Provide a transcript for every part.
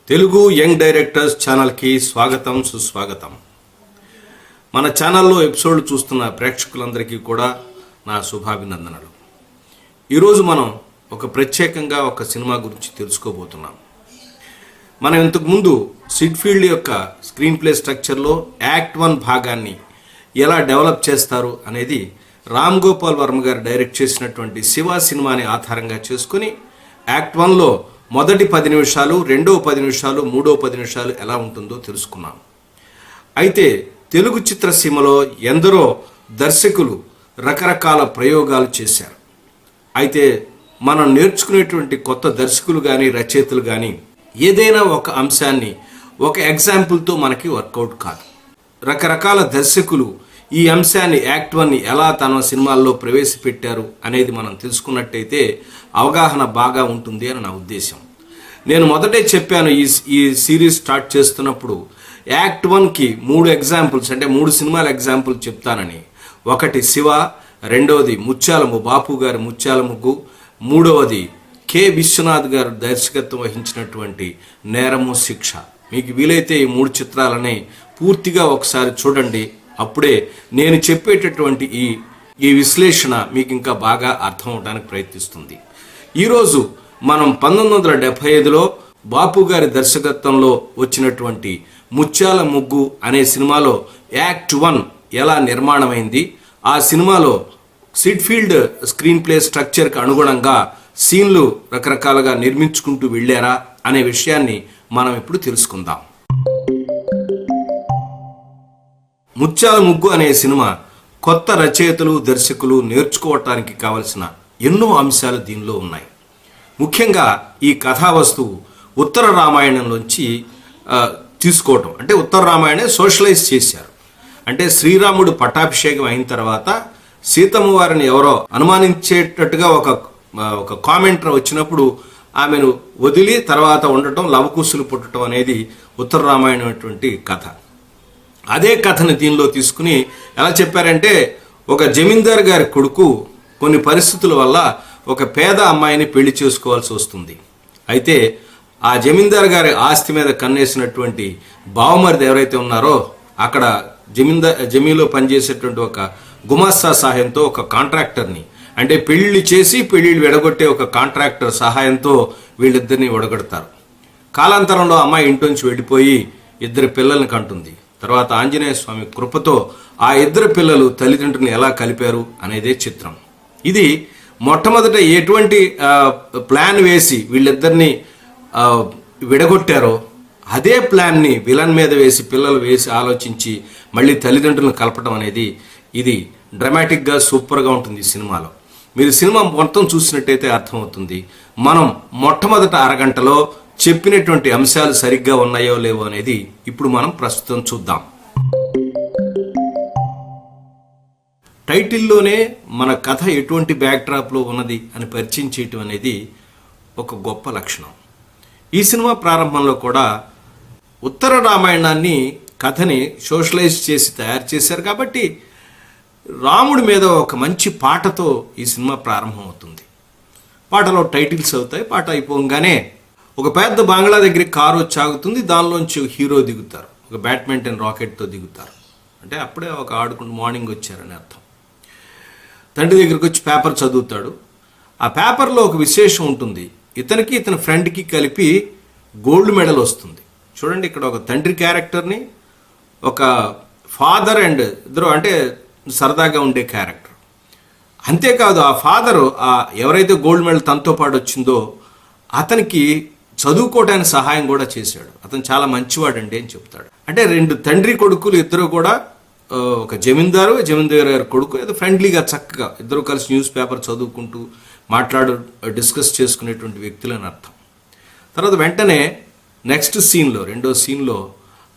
Telugu young directors ఛానల్కి స్వాగతం సుస్వాగతం. మన ఛానల్లో ఎపిసోడ్లు చూస్తున్న ప్రేక్షకులందరికీ కూడా నా శుభాభినందనలు. ఈరోజు మనం ప్రత్యేకంగా ఒక సినిమా గురించి తెలుసుకోబోతున్నాం. మనం ఇంతకుముందు సిడ్ ఫీల్డ్ యొక్క స్క్రీన్ ప్లే స్ట్రక్చర్లో యాక్ట్ 1 భాగాన్ని ఎలా డెవలప్ చేస్తారు అనేది రామ్ గోపాల్ వర్మ గారు డైరెక్ట్ చేసినటువంటి శివ సినిమాని ఆధారంగా చేసుకుని యాక్ట్ 1లో మొదటి 10 నిమిషాలు, రెండవ 10 నిమిషాలు, మూడవ 10 నిమిషాలు ఎలా ఉంటుందో తెలుసుకున్నాం. అయితే తెలుగు చిత్రసీమలో ఎందరో దర్శకులు రకరకాల ప్రయోగాలు చేశారు. అయితే మనం నేర్చుకునేటువంటి కొత్త దర్శకులు కానీ రచయితలు కానీ ఏదైనా ఒక అంశాన్ని ఒక ఎగ్జాంపుల్తో మనకి వర్కౌట్ కాదు. రకరకాల దర్శకులు ఈ అంశాన్ని యాక్ట్ 1ని ఎలా తన సినిమాల్లో ప్రవేశపెట్టారు అనేది మనం తెలుసుకున్నట్టయితే అవగాహన బాగా ఉంటుంది అని నా ఉద్దేశం. నేను మొదటే చెప్పాను, ఈ సిరీస్ స్టార్ట్ చేస్తున్నప్పుడు యాక్ట్ 1కి 3 ఎగ్జాంపుల్స్, అంటే 3 సినిమాల ఎగ్జాంపుల్ చెప్తానని. ఒకటి శివ, రెండవది ముత్యాలము, బాపు గారి ముత్యాల ముగ్గు, మూడవది కె విశ్వనాథ్ గారు దర్శకత్వం వహించినటువంటి నేరము శిక్ష. మీకు వీలైతే ఈ 3 చిత్రాలని పూర్తిగా ఒకసారి చూడండి. అప్పుడే నేను చెప్పేటటువంటి ఈ విశ్లేషణ మీకు ఇంకా బాగా అర్థం అవడానికి ప్రయత్నిస్తుంది. ఈరోజు మనం 1975లో బాపు గారి దర్శకత్వంలో వచ్చినటువంటి ముత్యాల ముగ్గు అనే సినిమాలో యాక్ట్ 1 ఎలా నిర్మాణమైంది, ఆ సినిమాలో సిడ్ ఫీల్డ్ స్క్రీన్ ప్లే స్ట్రక్చర్కి అనుగుణంగా సీన్లు రకరకాలుగా నిర్మించుకుంటూ వెళ్ళారా అనే విషయాన్ని మనం ఇప్పుడు తెలుసుకుందాం. ముత్యాల ముగ్గు అనే సినిమా కొత్త రచయితలు, దర్శకులు నేర్చుకోవటానికి కావలసిన ఎన్నో అంశాలు దీనిలో ఉన్నాయి. ముఖ్యంగా ఈ కథా వస్తువు ఉత్తర రామాయణంలోంచి తీసుకోవటం. అంటే ఉత్తర రామాయణం సోషలైజ్ చేశారు. అంటే శ్రీరాముడు పట్టాభిషేకం అయిన తర్వాత సీతమ్మ వారిని ఎవరో అనుమానించేటట్టుగా ఒక కామెంటర్ వచ్చినప్పుడు ఆమెను వదిలి తర్వాత ఉండటం, లవకుశులు పుట్టడం అనేది ఉత్తర రామాయణం అటువంటి కథ. అదే కథను దీనిలో తీసుకుని ఎలా చెప్పారంటే, ఒక జమీందార్ గారి కొడుకు కొన్ని పరిస్థితుల వల్ల ఒక పేద అమ్మాయిని పెళ్లి చేసుకోవాల్సి వస్తుంది. అయితే ఆ జమీందార్ గారి ఆస్తి మీద కన్నేసినటువంటి బావమరిది ఎవరైతే ఉన్నారో అక్కడ జమీలో పనిచేసేటువంటి ఒక గుమాస్తా సహాయంతో ఒక కాంట్రాక్టర్ని, అంటే పెళ్లి చేసి పెళ్లిళ్ళు విడగొట్టే ఒక కాంట్రాక్టర్ సహాయంతో వీళ్ళిద్దరిని విడగొడతారు. కాలాంతరంలో అమ్మాయి ఇంటి నుంచి వెళ్ళిపోయి 2 పిల్లల్ని కంటుంది. తర్వాత ఆంజనేయ స్వామి కృపతో ఆ 2 పిల్లలు తల్లిదండ్రులను ఎలా కలిపారు అనేదే చిత్రం. ఇది మొట్టమొదట ఎటువంటి ప్లాన్ వేసి వీళ్ళిద్దరిని విడగొట్టారో అదే ప్లాన్ని విలన్ మీద వేసి, పిల్లలు వేసి ఆలోచించి మళ్ళీ తల్లిదండ్రులను కలపడం అనేది ఇది డ్రామాటిక్గా సూపర్గా ఉంటుంది ఈ సినిమాలో. మీరు సినిమా మొత్తం చూసినట్టయితే అర్థమవుతుంది. మనం మొట్టమొదట అరగంటలో చెప్పినటువంటి అంశాలు సరిగ్గా ఉన్నాయో లేవో అనేది ఇప్పుడు మనం ప్రస్తుతం చూద్దాం. టైటిల్లోనే మన కథ ఎటువంటి బ్యాక్డ్రాప్లో ఉన్నది అని పరిచయం చేయటం అనేది ఒక గొప్ప లక్షణం. ఈ సినిమా ప్రారంభంలో కూడా ఉత్తర రామాయణాన్ని, కథని సోషలైజ్ చేసి తయారు చేశారు కాబట్టి రాముడి మీద ఒక మంచి పాటతో ఈ సినిమా ప్రారంభమవుతుంది. పాటలో టైటిల్స్ అవుతాయి. పాట అయిపోగానే ఒక పెద్ద బంగ్లా దగ్గరికి కారు వచ్చి ఆగుతుంది. దానిలోంచి హీరో దిగుతారు. ఒక బ్యాడ్మింటన్ రాకెట్తో దిగుతారు. అంటే అప్పుడే ఒక ఆడుకుంటూ మార్నింగ్ వచ్చారని అర్థం. తండ్రి దగ్గరికి వచ్చి పేపర్ చదువుతాడు. ఆ పేపర్లో ఒక విశేషం ఉంటుంది. ఇతనికి ఇతని ఫ్రెండ్కి కలిపి గోల్డ్ మెడల్ వస్తుంది. చూడండి, ఇక్కడ ఒక తండ్రి క్యారెక్టర్ని, ఒక ఫాదర్ అండ్ ఇద్దరు అంటే సరదాగా ఉండే క్యారెక్టర్. అంతేకాదు ఆ ఫాదరు ఎవరైతే గోల్డ్ మెడల్ తనతో పాటు వచ్చిందో అతనికి చదువుకోవడానికి సహాయం కూడా చేశాడు. అతను చాలా మంచివాడండి అని చెప్తాడు. అంటే 2 తండ్రి కొడుకులు ఇద్దరు కూడా ఒక జమీందారు గారి కొడుకు ఏదో ఫ్రెండ్లీగా చక్కగా ఇద్దరు కలిసి న్యూస్ పేపర్ చదువుకుంటూ డిస్కస్ చేసుకునేటువంటి వ్యక్తులని అర్థం. తర్వాత వెంటనే నెక్స్ట్ సీన్లో, 2వ సీన్లో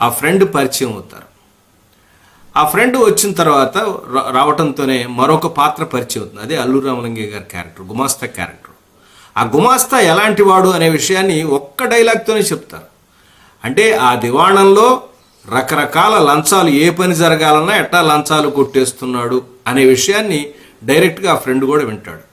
ఆ ఫ్రెండ్ పరిచయం అవుతారు. ఆ ఫ్రెండ్ వచ్చిన తర్వాత రావటంతోనే మరొక పాత్ర పరిచయం అవుతుంది. అదే అల్లు రామలింగయ్య గారి క్యారెక్టర్, గుమాస్తా క్యారెక్టర్. ఆ గుమాస్తా ఎలాంటి వాడు అనే విషయాన్ని ఒక్క డైలాగ్తోనే చెప్తారు. అంటే ఆ దివాణంలో రకరకాల లంచాలు, ఏ పని జరగాలన్నా ఎట్టా లంచాలు కొట్టేస్తున్నాడు అనే విషయాన్ని డైరెక్ట్గా ఆ ఫ్రెండ్ కూడా వింటాడు.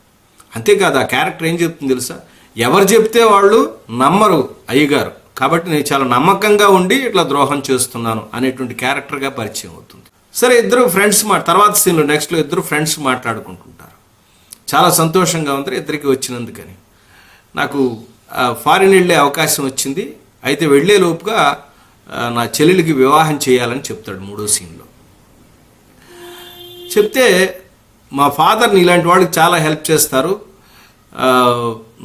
అంతేకాదు ఆ క్యారెక్టర్ ఏం చెప్తుంది తెలుసా, ఎవరు చెప్తే వాళ్ళు నమ్మరు అయ్యగారు, కాబట్టి నేను చాలా నమ్మకంగా ఉండి ఇట్లా ద్రోహం చేస్తున్నాను అనేటువంటి క్యారెక్టర్గా పరిచయం అవుతుంది. సరే, ఇద్దరు ఫ్రెండ్స్ తర్వాత సీన్లో నెక్స్ట్లో ఇద్దరు ఫ్రెండ్స్ మాట్లాడుకుంటుంటారు. చాలా సంతోషంగా ఉంది ఇద్దరికి వచ్చినందుకని. నాకు ఫారిన్ వెళ్ళే అవకాశం వచ్చింది, అయితే వెళ్ళే లోపుగా నా చెల్లెలికి వివాహం చేయాలని చెప్తాడు మూడో సీన్లో. చెప్తే మా ఫాదర్ని ఇలాంటి వాళ్ళకి చాలా హెల్ప్ చేస్తారు,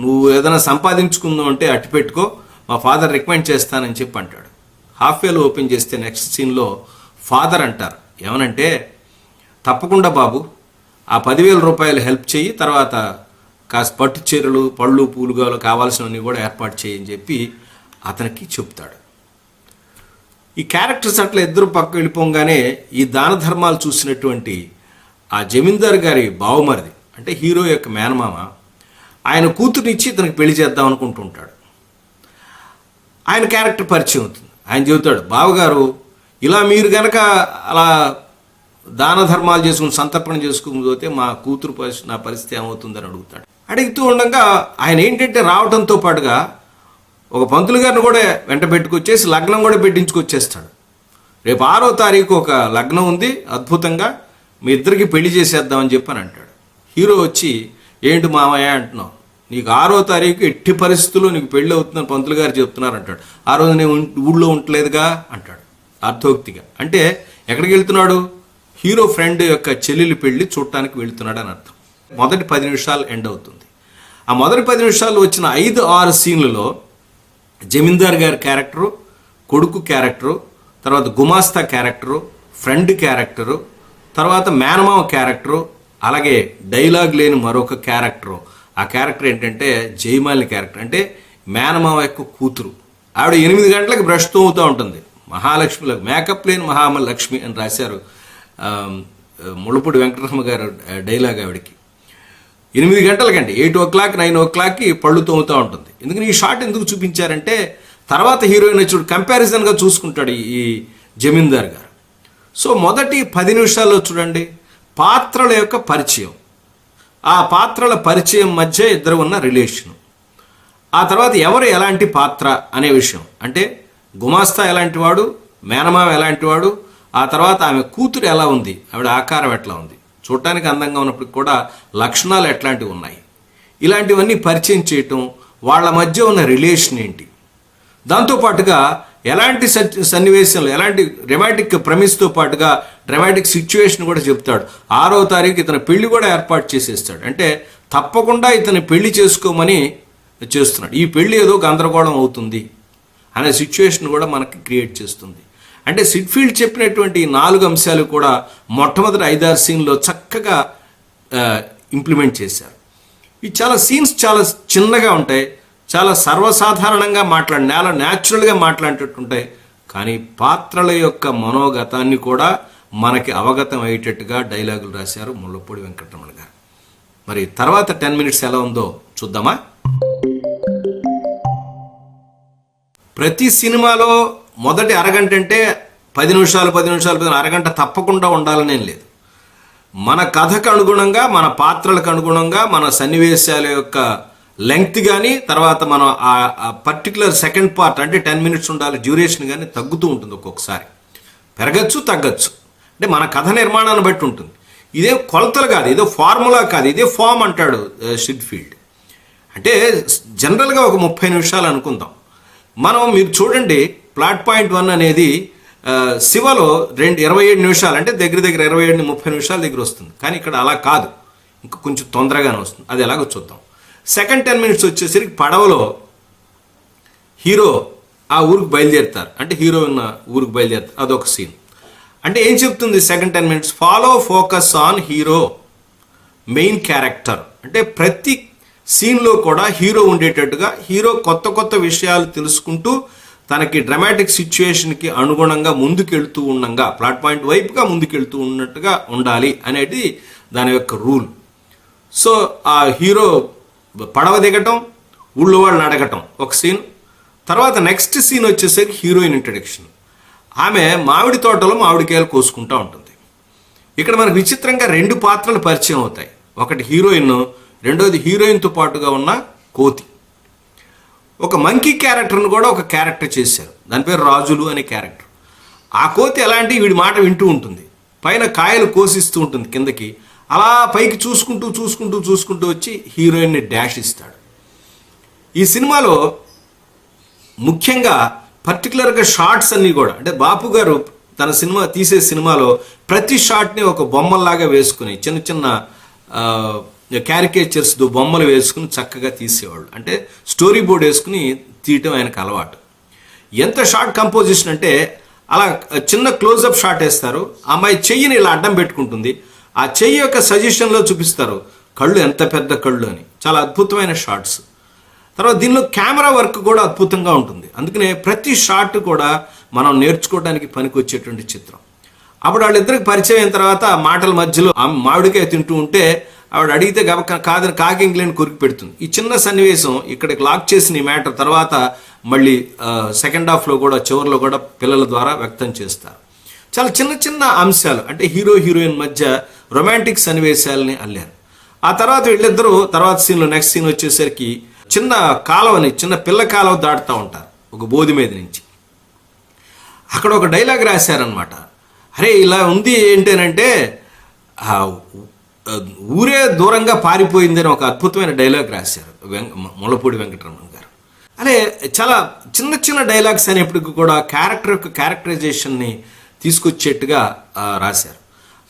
నువ్వు ఏదైనా సంపాదించుకుందాం అంటే అట్టి పెట్టుకో, మా ఫాదర్ రికమెండ్ చేస్తానని చెప్పి అంటాడు. హాఫ్వేలో ఓపెన్ చేస్తే నెక్స్ట్ సీన్లో ఫాదర్ అంటారు, ఏమనంటే తప్పకుండా బాబు ఆ 10,000 రూపాయలు హెల్ప్ చెయ్యి, తర్వాత కాస్త పట్టు చీరలు పళ్ళు పూలుగా కావాల్సినవన్నీ కూడా ఏర్పాటు చేయని చెప్పి అతనికి చెప్తాడు. ఈ క్యారెక్టర్స్ అట్లా ఇద్దరు పక్క వెళ్ళిపోగానే ఈ దాన ధర్మాలు చూసినటువంటి ఆ జమీందార్ గారి బావమరిది అంటే హీరో యొక్క మేనమామ ఆయన కూతురునిచ్చి ఇతనికి పెళ్లి చేద్దాం అనుకుంటుంటాడు. ఆయన క్యారెక్టర్ పరిచయం అవుతుంది. ఆయన చెబుతాడు, బావగారు ఇలా మీరు కనుక అలా దాన ధర్మాలు చేసుకుని సంతర్పణ చేసుకుని మా కూతురు నా పరిస్థితి ఏమవుతుందని అడుగుతాడు. అడుగుతూ ఉండగా ఆయన ఏంటంటే రావడంతో పాటుగా ఒక పంతులు గారిని కూడా వెంట పెట్టుకొచ్చేసి లగ్నం కూడా పెట్టించుకొచ్చేస్తాడు. రేపు 6వ తారీఖు ఒక లగ్నం ఉంది అద్భుతంగా, మీ ఇద్దరికి పెళ్లి చేసేద్దామని చెప్పని అంటాడు. హీరో వచ్చి, ఏంటి మామయ్య అంటున్నావు, నీకు 6వ తారీఖు ఎట్టి పరిస్థితుల్లో నీకు పెళ్ళి అవుతుందని పంతులు గారు చెప్తున్నారు అంటాడు. ఆ రోజు నేను ఊళ్ళో ఉండలేదుగా అంటాడు అర్థోక్తిగా. అంటే ఎక్కడికి వెళ్తున్నాడు, హీరో ఫ్రెండ్ యొక్క చెల్లెలి పెళ్లి చూడటానికి వెళుతున్నాడు అని అర్థం. మొదటి 10 నిమిషాలు ఎండ్ అవుతుంది. ఆ మొదటి 10 నిమిషాల్లో వచ్చిన 5-6 సీన్లలో జమీందార్ గారి క్యారెక్టరు, కొడుకు క్యారెక్టరు, తర్వాత గుమాస్తా క్యారెక్టరు, ఫ్రెండ్ క్యారెక్టరు, తర్వాత మేనమామ క్యారెక్టరు, అలాగే డైలాగ్ లేని మరొక క్యారెక్టరు. ఆ క్యారెక్టర్ ఏంటంటే జయమాలిని క్యారెక్టర్, అంటే మేనమామ యొక్క కూతురు. ఆవిడ 8 గంటలకు బ్రష్ తోముతూ ఉంటుంది. మహాలక్ష్మి, మేకప్ లేని మహాలక్ష్మి అని రాశారు ముళ్ళపూడి వెంకటరమణ గారు డైలాగ్. ఆవిడకి 8 గంటలకండి 8 o'clock 9 o'clockకి పళ్ళు తోముతూ ఉంటుంది. ఎందుకని ఈ షాట్ ఎందుకు చూపించారంటే తర్వాత హీరోయిన్ చూడు కంపారిజన్గా చూసుకుంటాడు ఈ జమీందార్ గారు. సో మొదటి 10 నిమిషాల్లో చూడండి పాత్రల యొక్క పరిచయం, ఆ పాత్రల పరిచయం మధ్య ఇద్దరు ఉన్న రిలేషను, ఆ తర్వాత ఎవరు ఎలాంటి పాత్ర అనే విషయం, అంటే గుమాస్తా ఎలాంటి వాడు, మేనమామ ఎలాంటి వాడు, ఆ తర్వాత ఆమె కూతురు ఎలా ఉంది, ఆవిడ ఆకారం ఎట్లా ఉంది, చూడటానికి అందంగా ఉన్నప్పటికి కూడా లక్షణాలు ఎట్లాంటివి ఉన్నాయి, ఇలాంటివన్నీ పరిచయం చేయటం, వాళ్ళ మధ్య ఉన్న రిలేషన్ ఏంటి, దాంతోపాటుగా ఎలాంటి సన్నివేశంలో ఎలాంటి డ్రామాటిక్ ప్రమిస్తో పాటుగా డ్రామాటిక్ సిచ్యువేషన్ కూడా చెప్తాడు. 6వ తారీఖు ఇతను పెళ్లి కూడా ఏర్పాటు చేసేస్తాడు. అంటే తప్పకుండా ఇతను పెళ్లి చేసుకోమని చేస్తున్నాడు. ఈ పెళ్లి ఏదో గందరగోళం అవుతుంది అనే సిచ్యువేషన్ కూడా మనకి క్రియేట్ చేస్తుంది. అంటే సిడ్ఫీల్డ్ చెప్పినటువంటి 4 అంశాలు కూడా మొట్టమొదటి 5-6 సీన్లో చక్కగా ఇంప్లిమెంట్ చేశారు. ఈ చాలా సీన్స్ చాలా చిన్నగా ఉంటాయి, చాలా సర్వసాధారణంగా న్యాచురల్గా మాట్లాడేటట్టుంటాయి. కానీ పాత్రల యొక్క మనోగతాన్ని కూడా మనకి అవగతం అయ్యేటట్టుగా డైలాగులు రాశారు ముళ్ళపూడి వెంకటరమణ గారు. మరి తర్వాత 10 minutes ఎలా ఉందో చూద్దామా? ప్రతి సినిమాలో మొదటి అరగంట అంటే 10 నిమిషాలు అరగంట తప్పకుండా ఉండాలనేం లేదు. మన కథకు అనుగుణంగా, మన పాత్రలకు అనుగుణంగా, మన సన్నివేశాల యొక్క లెంగ్త్ కానీ, తర్వాత మనం ఆ పర్టికులర్ సెకండ్ పార్ట్ అంటే 10 minutes ఉండాలి డ్యూరేషన్ కానీ తగ్గుతూ ఉంటుంది, ఒక్కొక్కసారి పెరగచ్చు తగ్గచ్చు. అంటే మన కథ నిర్మాణాన్ని బట్టి ఉంటుంది. ఇదే కొలతలు కాదు, ఇదో ఫార్ములా కాదు, ఇదే ఫామ్ అంటాడు సిడ్ఫీల్డ్. అంటే జనరల్గా ఒక 30 నిమిషాలు అనుకుందాం మనం. మీరు చూడండి ప్లాట్ పాయింట్ 1 అనేది శివలో 27 నిమిషాలు, అంటే దగ్గర 27-30 నిమిషాల దగ్గర వస్తుంది. కానీ ఇక్కడ అలా కాదు, ఇంకా కొంచెం తొందరగానే వస్తుంది. అది ఎలాగో చూద్దాం. సెకండ్ 10 minutes వచ్చేసరికి పడవలో హీరో ఆ ఊరికి బయలుదేరుతారు, అంటే హీరోయిన్ ఊరికి బయలుదేరుతారు, అదొక సీన్. అంటే ఏం చెప్తుంది second 10 minutes? Follow focus on hero main character. అంటే ప్రతి సీన్లో కూడా హీరో ఉండేటట్టుగా, హీరో కొత్త విషయాలు తెలుసుకుంటూ తనకి డ్రామాటిక్ సిచ్యువేషన్కి అనుగుణంగా ముందుకెళ్తూ ఉండగా, ప్లాట్ పాయింట్ వైపుగా ముందుకెళ్తూ ఉన్నట్టుగా ఉండాలి అనేది దాని యొక్క రూల్. సో ఆ హీరో పడవ దిగటం, ఊళ్ళో వాళ్ళని అడగటం ఒక సీన్. తర్వాత నెక్స్ట్ సీన్ వచ్చేసరికి హీరోయిన్ ఇంట్రడక్షన్. ఆమె మామిడి తోటలో మామిడికాయలు కోసుకుంటూ ఉంటుంది. ఇక్కడ మనకు విచిత్రంగా 2 పాత్రలు పరిచయం అవుతాయి. ఒకటి హీరోయిన్, రెండోది హీరోయిన్తో పాటుగా ఉన్న కోతి. ఒక మంకీ క్యారెక్టర్ను కూడా ఒక క్యారెక్టర్ చేశారు. దాని పేరు రాజులు అనే క్యారెక్టర్. ఆ కోతి ఎలాంటి వీడి మాట వింటూ ఉంటుంది, పైన కాయలు కోసిస్తూ ఉంటుంది కిందకి, అలా పైకి చూసుకుంటూ చూసుకుంటూ చూసుకుంటూ వచ్చి హీరోయిన్ని డాష్ ఇస్తాడు. ఈ సినిమాలో ముఖ్యంగా పర్టికులర్గా షార్ట్స్ అన్నీ కూడా, అంటే బాపు గారు తన సినిమా తీసే సినిమాలో ప్రతి షాట్ని ఒక బొమ్మల్లాగా వేసుకుని చిన్న చిన్న క్యారికేచర్స్ బొమ్మలు వేసుకుని చక్కగా తీసేవాళ్ళు. అంటే స్టోరీ బోర్డ్ వేసుకుని తీయటం ఆయనకు అలవాటు. ఎంత షార్ట్ కంపోజిషన్ అంటే అలా చిన్న క్లోజప్ షాట్ వేస్తారు, అమ్మాయి చెయ్యిని ఇలా అడ్డం పెట్టుకుంటుంది, ఆ చెయ్యి యొక్క సజెషన్లో చూపిస్తారు కళ్ళు ఎంత పెద్ద కళ్ళు అని. చాలా అద్భుతమైన షార్ట్స్. తర్వాత దీనిలో కెమెరా వర్క్ కూడా అద్భుతంగా ఉంటుంది. అందుకనే ప్రతి షాట్ కూడా మనం నేర్చుకోవడానికి పనికి వచ్చేటువంటి చిత్రం. అప్పుడు వాళ్ళిద్దరికి పరిచయం అయిన తర్వాత మాటల మధ్యలో మామిడికాయ తింటూ ఉంటే ఆవిడ అడిగితే కాదని కాకి ఇంగ్లాండ్ కొరికి పెడుతుంది. ఈ చిన్న సన్నివేశం ఇక్కడికి లాక్ చేసిన ఈ మ్యాటర్ తర్వాత మళ్ళీ సెకండ్ హాఫ్లో కూడా చివరిలో కూడా పిల్లల ద్వారా వ్యక్తం చేస్తారు. చాలా చిన్న చిన్న అంశాలు, అంటే హీరో హీరోయిన్ మధ్య రొమాంటిక్ సన్నివేశాలని అల్లారు. ఆ తర్వాత వీళ్ళిద్దరూ తర్వాత సీన్లో నెక్స్ట్ సీన్ వచ్చేసరికి చిన్న కాలువని, చిన్న పిల్ల కాలువ దాటుతూ ఉంటారు ఒక బోధి మీద నుంచి. అక్కడ ఒక డైలాగ్ రాశారనమాట. అరే ఇలా ఉంది ఏంటనంటే ఊరే దూరంగా పారిపోయిందని ఒక అద్భుతమైన డైలాగ్ రాశారు ముళ్ళపూడి వెంకటరమణ గారు. అదే చాలా చిన్న చిన్న డైలాగ్స్ అనేప్పటికీ కూడా క్యారెక్టర్ యొక్క క్యారెక్టరైజేషన్ని తీసుకొచ్చేట్టుగా రాశారు.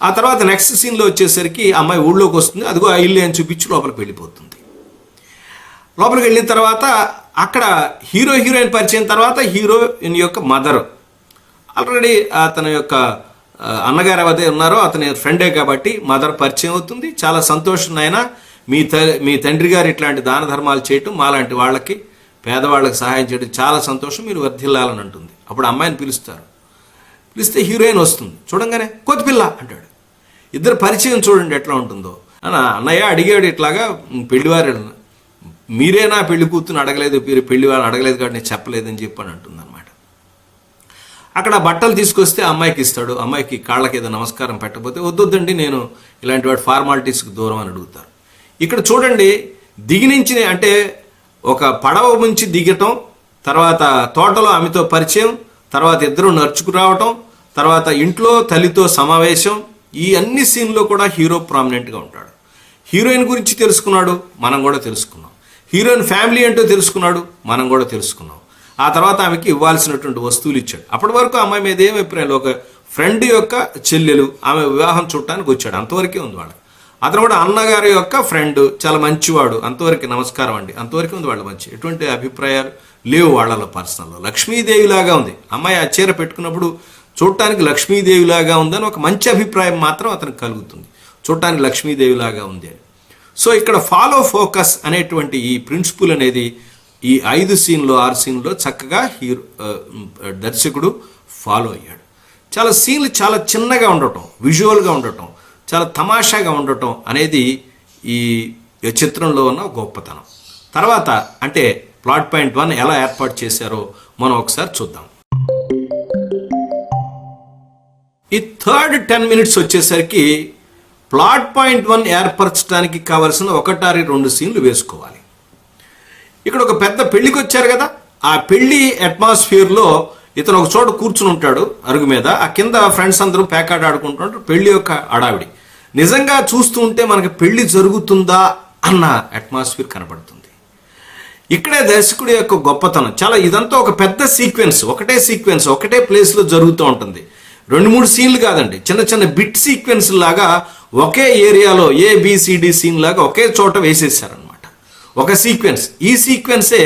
ఆ తర్వాత నెక్స్ట్ సీన్లో వచ్చేసరికి అమ్మాయి ఊళ్ళోకి వస్తుంది, అదిగో ఆ ఇల్లు అని చూపించి లోపలికి వెళ్ళిపోతుంది. లోపలికి వెళ్ళిన తర్వాత అక్కడ హీరో హీరోయిన్ పరిచయం తర్వాత హీరోయిన్ యొక్క మదర్ ఆల్రెడీ అతని యొక్క అన్నగారు ఎవరైతే ఉన్నారో అతని ఫ్రెండే కాబట్టి మదర్ పరిచయం అవుతుంది. చాలా సంతోషం నాయన, మీ తండ్రి గారు ఇట్లాంటి దాన ధర్మాలు చేయటం, మాలాంటి వాళ్ళకి పేదవాళ్ళకి సహాయం చేయడం చాలా సంతోషం, మీరు వర్ధిల్లాలని అంటుంది. అప్పుడు అమ్మాయిని పిలుస్తారు. పిలిస్తే హీరోయిన్ వస్తుంది. చూడంగానే కోతిపిల్ల అంటాడు. ఇద్దరు పరిచయం చూడండి ఎట్లా ఉంటుందో. అన్నయ్య అడిగాడు ఇట్లాగా పెళ్లివారు, మీరేనా పెళ్లి కూతుని అడగలేదు, పెళ్లివారిని అడగలేదు కాబట్టి నేను చెప్పలేదని చెప్పని అంటుంది అనమాట. అక్కడ బట్టలు తీసుకొస్తే అమ్మాయికి ఇస్తాడు. అమ్మాయికి కాళ్ళకి ఏదో నమస్కారం పెట్టకపోతే వద్దండి నేను ఇలాంటి వాటి ఫార్మాలిటీస్కి దూరం అని అడుగుతారు. ఇక్కడ చూడండి దిగి నుంచి, అంటే ఒక పడవ నుంచి దిగటం, తర్వాత తోటలో ఆమెతో పరిచయం, తర్వాత ఇద్దరు నడుచుకు రావటం, తర్వాత ఇంట్లో తల్లితో సమావేశం, ఈ అన్ని సీన్లో కూడా హీరో ప్రామినెంట్గా ఉంటాడు. హీరోయిన్ గురించి తెలుసుకున్నాడు, మనం కూడా తెలుసుకున్నాం. హీరోయిన్ ఫ్యామిలీ ఏంటో తెలుసుకున్నాడు, మనం కూడా తెలుసుకున్నాం. ఆ తర్వాత ఆమెకి ఇవ్వాల్సినటువంటి వస్తువులు ఇచ్చాడు. అప్పటి వరకు అమ్మాయి మీద ఏం అభిప్రాయం, ఒక ఫ్రెండ్ యొక్క చెల్లెలు ఆమె వివాహం చూడటానికి వచ్చాడు, అంతవరకే ఉంది వాళ్ళకి. అతను కూడా అన్నగారి యొక్క ఫ్రెండ్, చాలా మంచివాడు, అంతవరకు నమస్కారం అండి, అంతవరకు ఉంది వాళ్ళ మంచి. ఎటువంటి అభిప్రాయాలు లేవు వాళ్ళలో పర్సనల్లో. లక్ష్మీదేవిలాగా ఉంది అమ్మాయి. ఆ చీర పెట్టుకున్నప్పుడు చూడటానికి లక్ష్మీదేవిలాగా ఉందని ఒక మంచి అభిప్రాయం మాత్రం అతనికి కలుగుతుంది, చూడటానికి లక్ష్మీదేవిలాగా ఉంది అని. సో ఇక్కడ ఫాలో ఫోకస్ అనేటువంటి ఈ ప్రిన్సిపుల్ అనేది ఈ 5 సీన్లో 6 సీన్లో చక్కగా దర్శకుడు ఫాలో అయ్యాడు. చాలా సీన్లు చాలా చిన్నగా ఉండటం, విజువల్గా ఉండటం, చాలా తమాషాగా ఉండటం అనేది ఈ చిత్రంలో ఉన్న గొప్పతనం. తర్వాత అంటే ప్లాట్ పాయింట్ 1 ఎలా ఏర్పాటు చేశారో మనం ఒకసారి చూద్దాం. ఈ థర్డ్ 10 minutes వచ్చేసరికి ప్లాట్ పాయింట్ 1 ఏర్పరచడానికి కావలసిన 1-2 సీన్లు వేసుకోవాలి. ఇక్కడ ఒక పెద్ద పెళ్లికి వచ్చారు కదా, ఆ పెళ్లి అట్మాస్ఫియర్లో ఇతను ఒక చోట కూర్చుని ఉంటాడు అరుగు మీద, ఆ కింద ఫ్రెండ్స్ అందరూ పేకాట ఆడుకుంటుంటారు. పెళ్లి యొక్క అడావిడి నిజంగా చూస్తూ ఉంటే మనకి పెళ్లి జరుగుతుందా అన్న అట్మాస్ఫియర్ కనబడుతుంది. ఇక్కడే దర్శకుడి యొక్క గొప్పతనం. చాలా ఇదంతా ఒక పెద్ద సీక్వెన్స్, ఒకటే ప్లేస్లో జరుగుతూ ఉంటుంది. 2-3 సీన్లు కాదండి, చిన్న చిన్న బిట్ సీక్వెన్స్ లాగా ఒకే ఏరియాలో ABCD సీన్ లాగా ఒకే చోట వేసేసారనమాట. ఒక సీక్వెన్స్, ఈ సీక్వెన్సే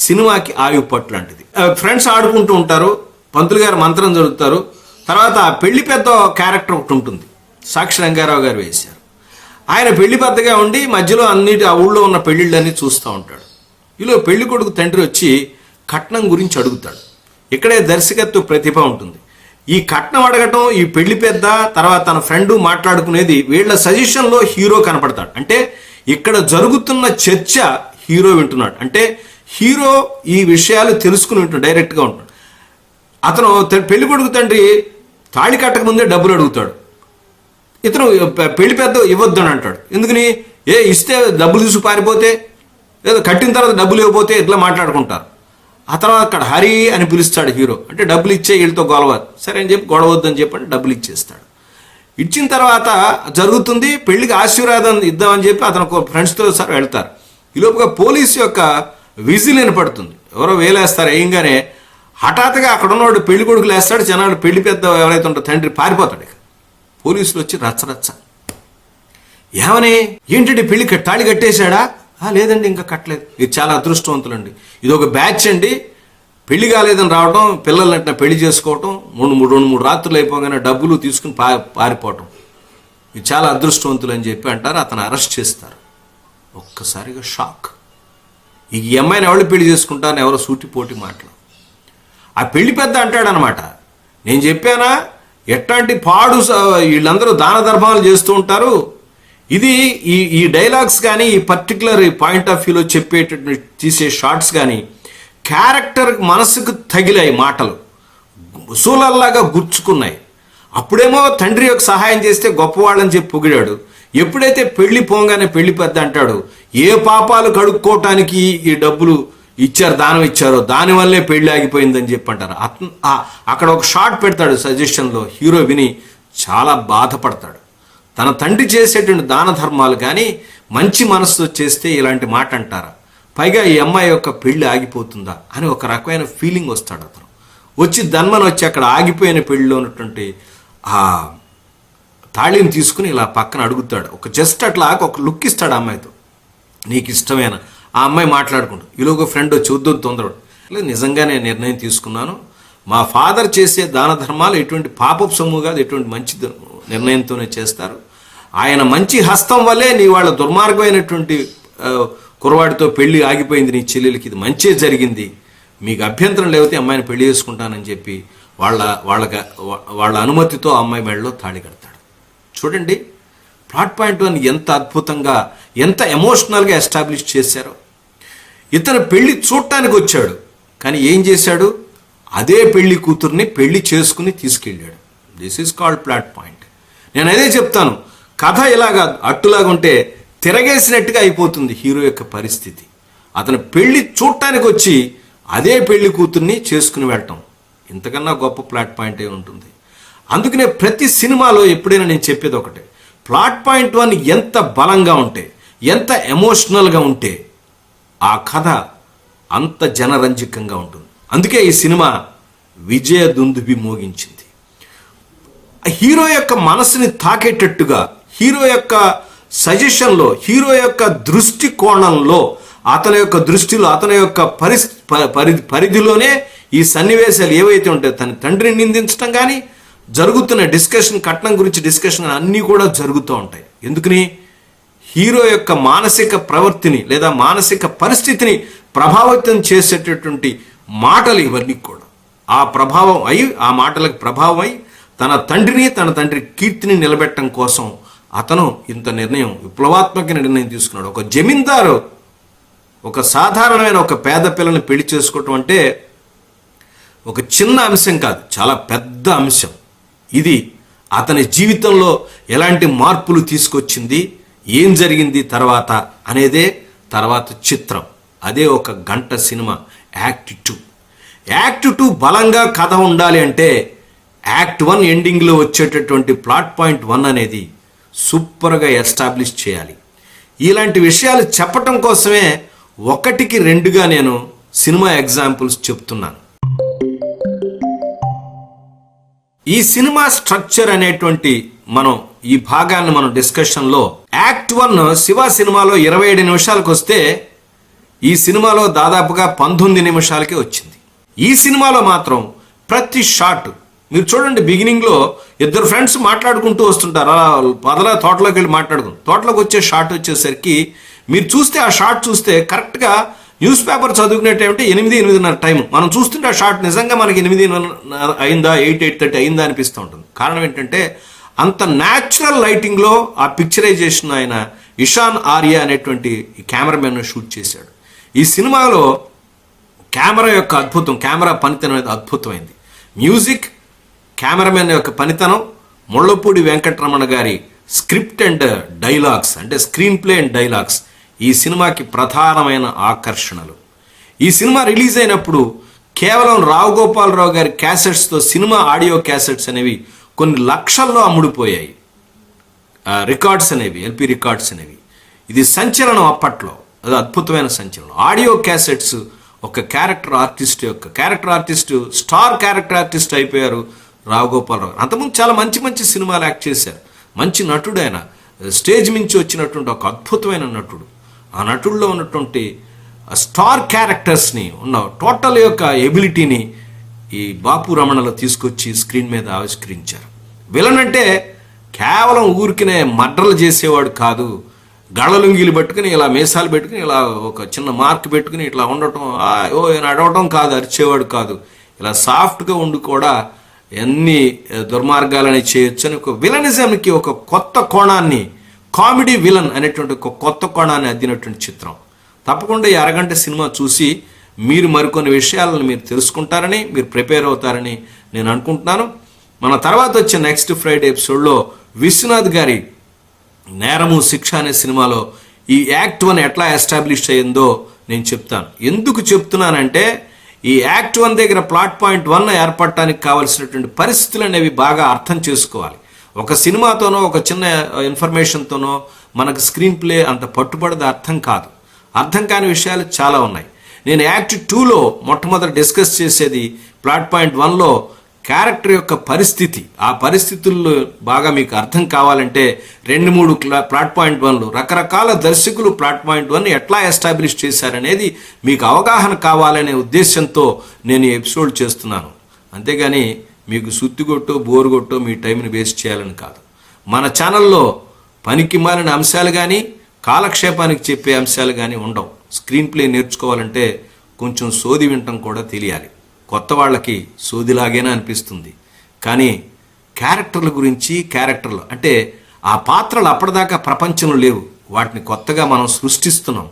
సినిమాకి ఆయువు పట్టు లాంటిది. ఫ్రెండ్స్ ఆడుకుంటూ ఉంటారు, పంతులు గారు మంత్రం చదువుతారు, తర్వాత పెళ్లి పెద్ద క్యారెక్టర్ ఒకటి ఉంటుంది, సాక్షి రంగారావు గారు వేశారు. ఆయన పెళ్లి పెద్దగా ఉండి మధ్యలో ఆ ఊళ్ళో ఉన్న పెళ్లిళ్ళన్నీ చూస్తూ ఉంటాడు. ఇలా పెళ్లి కొడుకు తండ్రి వచ్చి కట్నం గురించి అడుగుతాడు. ఇక్కడే దర్శకత్వ ప్రతిభ ఉంటుంది. ఈ కట్నం అడగటం, ఈ పెళ్లి పెద్ద, తర్వాత తన ఫ్రెండ్ మాట్లాడుకునేది, వీళ్ళ సజెషన్లో హీరో కనపడతాడు. అంటే ఇక్కడ జరుగుతున్న చర్చ హీరో వింటున్నాడు. అంటే హీరో ఈ విషయాలు తెలుసుకుని వింటున్నాడు, డైరెక్ట్గా ఉంటాడు. అతను పెళ్లి కొడుకు తండ్రి తాళి కట్టక ముందే డబ్బులు అడుగుతాడు. ఇతను పెళ్లి పెద్ద ఇవ్వద్దు అని అంటాడు. ఎందుకని, ఇస్తే డబ్బులు తీసి పారిపోతే లేదా కట్టిన తర్వాత డబ్బులు ఇవ్వకపోతే ఇట్లా మాట్లాడుకుంటారు. ఆ తర్వాత అక్కడ హరి అని పిలుస్తాడు హీరో, అంటే డబ్బులు ఇచ్చే వీళ్ళతో గొడవ, సరే అని చెప్పి గొడవద్దని చెప్పండి డబ్బులు ఇచ్చేస్తాడు. ఇచ్చిన తర్వాత జరుగుతుంది, పెళ్లికి ఆశీర్వాదం ఇద్దామని చెప్పి అతను ఫ్రెండ్స్తో సార్ వెళ్తారు. ఈలోపుగా పోలీసు యొక్క విజిల్ వినపడుతుంది, ఎవరో వేలేస్తారు. వేయంగానే హఠాత్తుగా అక్కడ ఉన్నవాడు పెళ్లి కొడుకులు వేస్తాడు, జనాలు పెళ్లి పెద్ద ఎవరైతే ఉంటారో తండ్రి పారిపోతాడు. ఇక పోలీసులు వచ్చి రచ్చరచ్చ, ఏమని ఏంటంటే పెళ్లి తాళి కట్టేశాడా? లేదండి ఇంకా కట్టలేదు. ఇది చాలా అదృష్టవంతులండి, ఇది ఒక బ్యాచ్ అండి. పెళ్లి కాలేదని రావడం, పిల్లలంటే పెళ్లి చేసుకోవటం, రెండు మూడు రాత్రులు అయిపోగానే డబ్బులు తీసుకుని పారిపోవటం, ఇది చాలా అదృష్టవంతులు అని చెప్పి అంటారు. అతను అరెస్ట్ చేస్తారు. ఒక్కసారిగా షాక్. ఈ అమ్మాయిని ఎవరు పెళ్లి చేసుకుంటారని ఎవరో సూటిపోటి మాటలు. ఆ పెళ్లి పెద్ద అంటాడనమాట, నేను చెప్పానా ఎట్లాంటి పాడు వీళ్ళందరూ దాన ధర్మాలు చేస్తూ ఉంటారు. ఇది ఈ డైలాగ్స్ కానీ ఈ పర్టికులర్ పాయింట్ ఆఫ్ వ్యూలో చెప్పేటటువంటి తీసే షార్ట్స్ కానీ క్యారెక్టర్ మనసుకు తగిలాయి, మాటలు ఉసూలల్లాగా గుర్చుకున్నాయి. అప్పుడేమో తండ్రి యొక్క సహాయం చేస్తే గొప్పవాళ్ళని చెప్పి పొగిడాడు. ఎప్పుడైతే పెళ్లి పోగానే పెళ్లి పెద్ద అంటాడు, ఏ పాపాలు కడుక్కోవటానికి ఈ డబ్బులు ఇచ్చారు, దానం ఇచ్చారో దానివల్లే పెళ్లి ఆగిపోయిందని చెప్పి అంటారు. అక్కడ ఒక షార్ట్ పెడతాడు సజెషన్లో, హీరో విని చాలా బాధపడతాడు. తన తండ్రి చేసేటువంటి దాన ధర్మాలు కానీ మంచి మనసుతో చేస్తే ఇలాంటి మాట అంటారా, పైగా ఈ అమ్మాయి యొక్క పెళ్లి ఆగిపోతుందా అని ఒక రకమైన ఫీలింగ్ వస్తాడు. అతను వచ్చి ధన్మని వచ్చి అక్కడ ఆగిపోయిన పెళ్లిలో ఉన్నటువంటి ఆ తాళిని తీసుకుని ఇలా పక్కన అడుగుతాడు. ఒక జస్ట్ అట్లా ఒక లుక్ ఇస్తాడు అమ్మాయితో, నీకు ఇష్టమేనా? ఆ అమ్మాయి మాట్లాడుకుంటూ ఈలోగా ఫ్రెండ్ వచ్చి వద్దు తొందరడు, లేదు నిజంగానే నిర్ణయం తీసుకున్నాను, మా ఫాదర్ చేసే దాన ధర్మాలు ఎటువంటి పాపపు సొమ్ము కాదు, ఎటువంటి మంచి నిర్ణయంతోనే చేస్తారు. ఆయన మంచి హస్తం వల్లే నీ వాళ్ళ దుర్మార్గమైనటువంటి కురవాడితో పెళ్లి ఆగిపోయింది, నీ చెల్లెలకి ఇది మంచే జరిగింది, మీకు అభ్యంతరం లేకపోతే అమ్మాయిని పెళ్లి చేసుకుంటానని చెప్పి వాళ్ళ అనుమతితో అమ్మాయి మెడలో తాళి కడతాడు. చూడండి ప్లాట్ పాయింట్ 1 ఎంత అద్భుతంగా ఎంత ఎమోషనల్గా ఎస్టాబ్లిష్ చేశారో. ఇతను పెళ్లి చూడటానికి వచ్చాడు, కానీ ఏం చేశాడు, అదే పెళ్లి కూతుర్ని పెళ్లి చేసుకుని తీసుకెళ్ళాడు. This is called plot point. నేను అదే చెప్తాను, కథ ఇలాగా అట్టులాగా ఉంటే తిరగేసినట్టుగా అయిపోతుంది హీరో యొక్క పరిస్థితి. అతను పెళ్లి చూడటానికి వచ్చి అదే పెళ్లి కూతుర్ని చేసుకుని వెళ్ళటం, ఇంతకన్నా గొప్ప ప్లాట్ పాయింట్ ఏ ఉంటుంది. అందుకనే ప్రతి సినిమాలో ఎప్పుడైనా నేను చెప్పేది ఒకటే, ప్లాట్ పాయింట్ 1 ఎంత బలంగా ఉంటే, ఎంత ఎమోషనల్గా ఉంటే ఆ కథ అంత జనరంజకంగా ఉంటుంది. అందుకే ఈ సినిమా విజయ దుందుబి మోగించింది. హీరో యొక్క మనసుని తాకేటట్టుగా, హీరో యొక్క సజెషన్లో, హీరో యొక్క దృష్టి కోణంలో, అతని యొక్క దృష్టిలో, అతని యొక్క పరిధిలోనే ఈ సన్నివేశాలు ఏవైతే ఉంటాయో, తన తండ్రిని నిందించడం కానీ, జరుగుతున్న డిస్కషన్, కట్నం గురించి డిస్కషన్ అన్నీ కూడా జరుగుతూ ఉంటాయి. ఎందుకని హీరో యొక్క మానసిక ప్రవృత్తిని లేదా మానసిక పరిస్థితిని ప్రభావితం చేసేటటువంటి మాటలు ఇవన్నీ కూడా ఆ ప్రభావం అయి, ఆ మాటలకు ప్రభావం అయి తన తండ్రిని, తన తండ్రి కీర్తిని నిలబెట్టడం కోసం అతను ఇంత నిర్ణయం, విప్లవాత్మక నిర్ణయం తీసుకున్నాడు. ఒక జమీందారు ఒక సాధారణమైన ఒక పేద పిల్లని పెళ్లి చేసుకోవటం అంటే ఒక చిన్న అంశం కాదు, చాలా పెద్ద అంశం. ఇది అతని జీవితంలో ఎలాంటి మార్పులు తీసుకొచ్చింది, ఏం జరిగింది తర్వాత అనేదే తర్వాత చిత్రం. అదే ఒక గంట సినిమా యాక్ట్ 2. యాక్ట్ 2 బలంగా కథ ఉండాలి అంటే యాక్ట్ 1 ఎండింగ్లో వచ్చేటటువంటి ప్లాట్ పాయింట్ 1 అనేది సూపర్గా ఎస్టాబ్లిష్ చేయాలి. ఇలాంటి విషయాలు చెప్పటం కోసమే 1కి 2గా నేను సినిమా ఎగ్జాంపుల్స్ చెప్తున్నాను. ఈ సినిమా స్ట్రక్చర్ అనేటువంటి ఈ భాగాన్ని మనం డిస్కషన్లో యాక్ట్ 1 శివ సినిమాలో 27 నిమిషాలకు వస్తే ఈ సినిమాలో దాదాపుగా 19 నిమిషాలకే వచ్చింది. ఈ సినిమాలో మాత్రం ప్రతి షాట్ మీరు చూడండి, బిగినింగ్లో ఇద్దరు ఫ్రెండ్స్ మాట్లాడుకుంటూ వస్తుంటారు, అలా పదలా తోటలోకి వెళ్ళి తోటలోకి వచ్చే షాట్ వచ్చేసరికి మీరు చూస్తే ఆ షాట్ చూస్తే కరెక్ట్గా న్యూస్ పేపర్ చదువుకునేటంటే 8-8:30 టైం. మనం చూస్తుంటే ఆ షాట్ నిజంగా మనకి 8:30 అయిందా, 8:30 అయిందా అనిపిస్తూ ఉంటుంది. కారణం ఏంటంటే అంత న్యాచురల్ లైటింగ్లో ఆ పిక్చరైజేషన్ ఆయన ఇషాన్ ఆర్య అనేటువంటి కెమెరామెన్ షూట్ చేశాడు. ఈ సినిమాలో కెమెరా యొక్క అద్భుతం, కెమెరా పనితనం అనేది అద్భుతమైంది. మ్యూజిక్, కెమెరామెన్ యొక్క పనితనం, ముళ్ళపూడి వెంకటరమణ గారి స్క్రిప్ట్ అండ్ డైలాగ్స్, అంటే స్క్రీన్ ప్లే అండ్ డైలాగ్స్, ఈ సినిమాకి ప్రధానమైన ఆకర్షణలు. ఈ సినిమా రిలీజ్ అయినప్పుడు కేవలం రావు గోపాలరావు గారి క్యాసెట్స్తో సినిమా ఆడియో క్యాసెట్స్ అనేవి కొన్ని లక్షల్లో అమ్ముడుపోయాయి. రికార్డ్స్ అనేవి, ఎల్పి రికార్డ్స్ అనేవి. ఇది సంచలనం అప్పట్లో, అది అద్భుతమైన సంచలనం. ఆడియో క్యాసెట్స్ ఒక character artist star character artist అయిపోయారు రావు గోపాలరావు. అంతకుముందు చాలా మంచి మంచి సినిమాలు యాక్ట్ చేశారు. మంచి నటుడు ఆయన, స్టేజ్ మించి వచ్చినటువంటి ఒక అద్భుతమైన నటుడు. ఆ నటుల్లో ఉన్నటువంటి స్టార్ క్యారెక్టర్స్ని ఉన్న టోటల్ యొక్క ఎబిలిటీని ఈ బాపు రమణలో తీసుకొచ్చి స్క్రీన్ మీద ఆవిష్కరించారు. విలన్ అంటే కేవలం ఊరికినే మర్డర్లు చేసేవాడు కాదు, గళ్ళలుంగిలు పెట్టుకుని ఇలా మీసాలు పెట్టుకుని ఇలా ఒక చిన్న మార్క్ పెట్టుకుని ఇట్లా ఉండటం, నడవటం కాదు, అరిచేవాడు కాదు. ఇలా సాఫ్ట్గా ఉండి కూడా ఎన్ని దుర్మార్గాలని చేయొచ్చు అని ఒక విలనిజంకి ఒక కొత్త కోణాన్ని, కామెడీ విలన్ అనేటువంటి ఒక కొత్త కోణాన్ని అద్దినటువంటి చిత్రం. తప్పకుండా ఈ అరగంట సినిమా చూసి మీరు మరికొన్ని విషయాలను మీరు తెలుసుకుంటారని, మీరు ప్రిపేర్ అవుతారని నేను అనుకుంటున్నాను. మన తర్వాత వచ్చే నెక్స్ట్ ఫ్రైడే ఎపిసోడ్లో విశ్వనాథ్ గారి నేరము శిక్ష అనే సినిమాలో ఈ యాక్ట్ 1 ఎట్లా ఎస్టాబ్లిష్ అయ్యిందో నేను చెప్తాను. ఎందుకు చెప్తున్నానంటే ఈ యాక్ట్ 1 దగ్గర ప్లాట్ పాయింట్ 1 ఏర్పడటానికి కావాల్సినటువంటి పరిస్థితులు అనేవి బాగా అర్థం చేసుకోవాలి. ఒక సినిమాతోనో ఒక చిన్న ఇన్ఫర్మేషన్తోనో మనకు స్క్రీన్ ప్లే అంత పట్టుబడది అర్థం కాదు. అర్థం కాని విషయాలు చాలా ఉన్నాయి. నేను యాక్ట్ 2లో మొట్టమొదటి డిస్కస్ చేసేది ప్లాట్ పాయింట్ 1లో క్యారెక్టర్ యొక్క పరిస్థితి. ఆ పరిస్థితుల్లో బాగా మీకు అర్థం కావాలంటే 2-3 ప్లాట్ పాయింట్ 1లో రకరకాల దర్శకులు ప్లాట్ పాయింట్ 1 ఎట్లా ఎస్టాబ్లిష్ చేశారనేది మీకు అవగాహన కావాలనే ఉద్దేశంతో నేను ఈ ఎపిసోడ్ చేస్తున్నాను. అంతేగాని మీకు సుత్తిగొట్టో బోరుగొట్టో మీ టైంని వేస్ట్ చేయాలని కాదు. మన ఛానల్లో పనికి మాలిన అంశాలు కానీ కాలక్షేపానికి చెప్పే అంశాలు కానీ ఉండవు. స్క్రీన్ ప్లే నేర్చుకోవాలంటే కొంచెం సోది వినటం కూడా తెలియాలి. కొత్త వాళ్ళకి సోదిలాగేనా అనిపిస్తుంది, కానీ క్యారెక్టర్ల గురించి, క్యారెక్టర్లు అంటే ఆ పాత్రలు అప్పటిదాకా ప్రపంచంలో లేవు, వాటిని కొత్తగా మనం సృష్టిస్తున్నాం.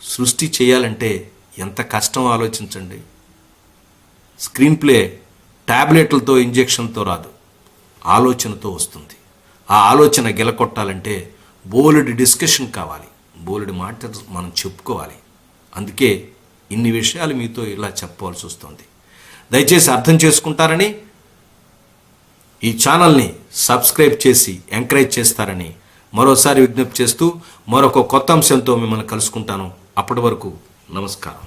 సృష్టి చేయాలంటే ఎంత కష్టం ఆలోచించండి. స్క్రీన్ ప్లే ట్యాబ్లెట్లతో, ఇంజెక్షన్తో రాదు, ఆలోచనతో వస్తుంది. ఆ ఆలోచన గెలకొట్టాలంటే బోలెడు డిస్కషన్ కావాలి, బోలెడు మాటలు మనం చెప్పుకోవాలి. అందుకే ఇన్ని విషయాలు మీతో ఇలా చెప్పవలసి వస్తుంది. దయచేసి అర్థం చేసుకుంటారని, ఈ ఛానల్ని సబ్స్క్రైబ్ చేసి ఎంకరేజ్ చేస్తారని మరోసారి విజ్ఞప్తి చేస్తూ మరొక కొత్త అంశంతో మిమ్మల్ని కలుసుకుంటాను. అప్పటి వరకు నమస్కారం.